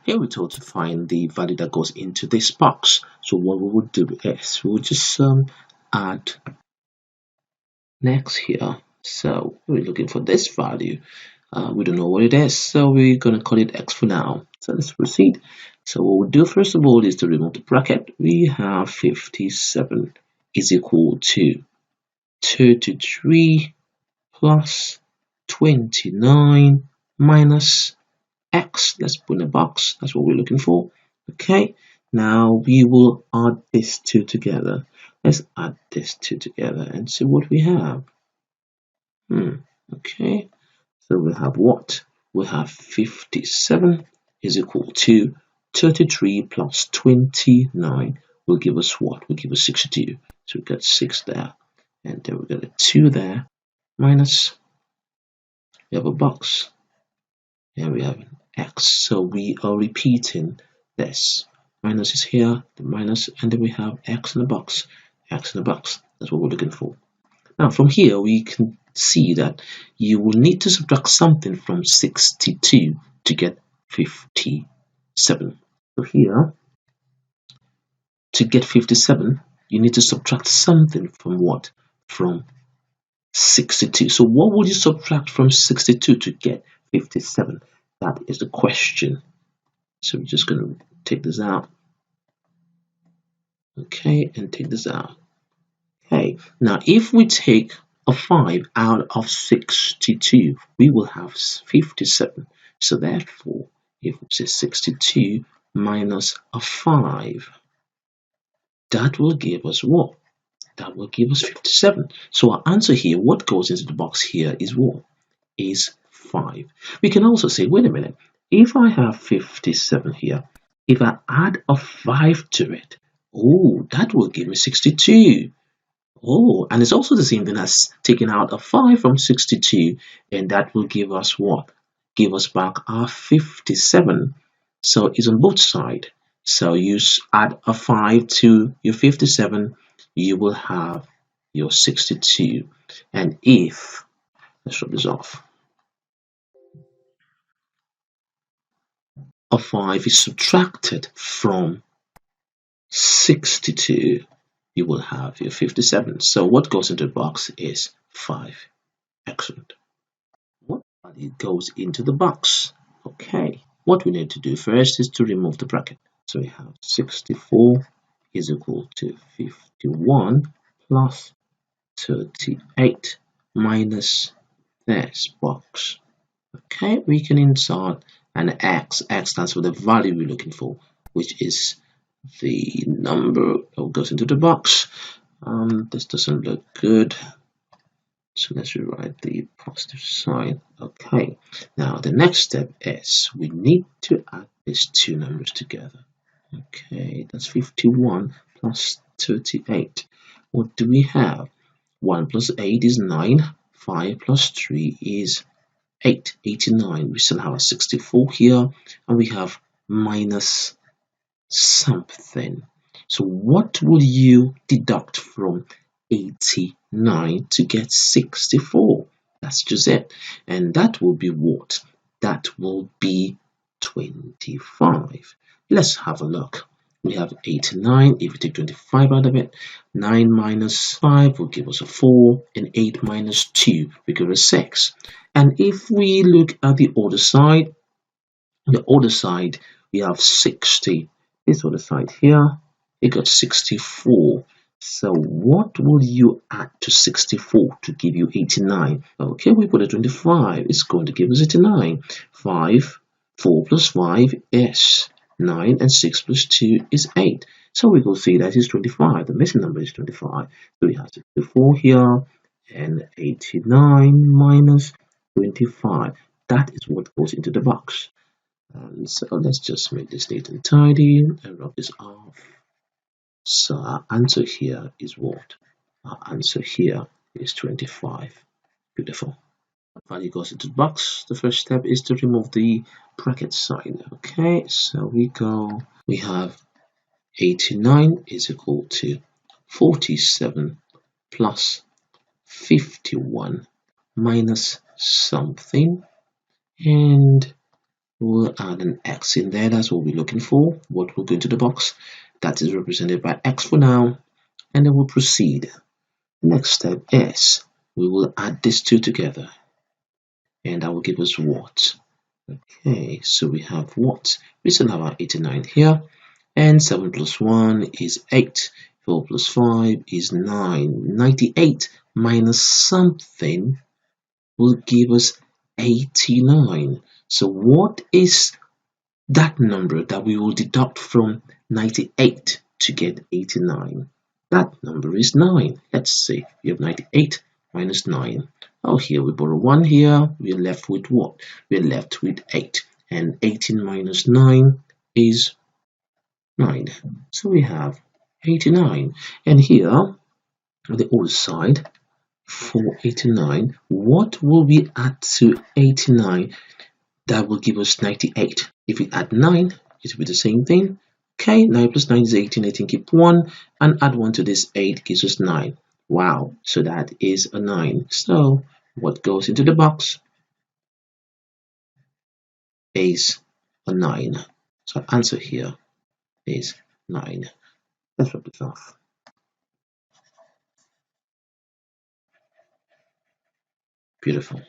Here we're told to find the value that goes into this box. So what we would do is we'll just add next here. So we're looking for this value. We don't know what it is, so we're going to call it x for now. So let's proceed. So what we'll do first of all is to remove the bracket. We have 57 is equal to 33 plus 29 minus x. Let's put in a box. That's what we're looking for. Okay, now we will add these two together. Let's add these two together and see what we have. Okay, so we have what? We have 57 is equal to 33 plus 29 will give us what? Will give us 62. So we got 6 there, and then we got a 2 there, minus, we have a box, and we have an x. So we are repeating this. Minus is here, the minus, and then we have x in the box. X in the box. That's what we're looking for. Now from here we can see that you will need to subtract something from 62 to get 57. So here, to get 57, you need to subtract something from what? From 62. So what would you subtract from 62 to get 57? That is the question. So we're just going to take this out. Okay, and take this out. Okay, now if we take a 5 out of 62, we will have 57. So therefore, if we say 62 minus a 5, that will give us what? That will give us 57. So our answer here, what goes into the box here is what? Is 5. We can also say, wait a minute, if I have 57 here, if I add a 5 to it, oh, that will give me 62. Oh, and it's also the same thing as taking out a 5 from 62, and that will give us what? Give us back our 57. So it's on both sides. So you add a 5 to your 57, you will have your 62. And if, let's rub this off, a 5 is subtracted from 62, you will have your 57. So what goes into the box is 5. Excellent. What value goes into the box? Okay, what we need to do first is to remove the bracket. So we have 64 is equal to 51 plus 38 minus this box. Okay, we can insert an x. X stands for the value we're looking for, which is the number that goes into the box. This doesn't look good. So let's rewrite the positive sign. Okay, now the next step is we need to add these two numbers together. Okay, that's 51 plus 38. What do we have? 1 plus 8 is 9. 5 plus 3 is 8. 89. We still have a 64 here, and we have minus something. So what will you deduct from 89 to get 64? That's just it. And that will be what? That will be 25. Let's have a look. We have 89. If we take 25 out of it, 9 minus 5 will give us a 4, and 8 minus 2 will give us 6. And if we look at the other side, we have 60. This other side here, it got 64. So what will you add to 64 to give you 89? Okay, we put a 25. It's going to give us 89. 4 plus 5 is 9, and 6 plus 2 is 8. So we will see that is 25. The missing number is 25. So we have 64 here, and 89 minus 25. That is what goes into the box. So let's just make this neat and tidy and rub this off. So our answer here is what? Our answer here is 25. Beautiful. Value goes into the box. The first step is to remove the bracket sign. Okay, so we have 89 is equal to 47 plus 51 minus something, and We'll add an X in there. That's what we're looking for. What will go into the box? That is represented by X for now. And then we'll proceed. Next step is we will add these two together. And that will give us what? Okay, so we have what? We still have our 89 here. And 7 plus 1 is 8. 4 plus 5 is 9. 98 minus something will give us 89. So what is that number that we will deduct from 98 to get 89? That number is 9. Let's see. We have 98 minus 9. Oh, here we borrow 1 here. We're left with what? We're left with 8. And 18 minus 9 is 9. So we have 89. And here, on the other side, for 89, what will we add to 89 that will give us 98? If we add 9, it will be the same thing. Okay, 9 plus 9 is 18. 18 keep 1 and add 1 to this 8 gives us 9. Wow, so that is a 9. So what goes into the box is a 9. So answer here is 9. Let's rub this off. Beautiful.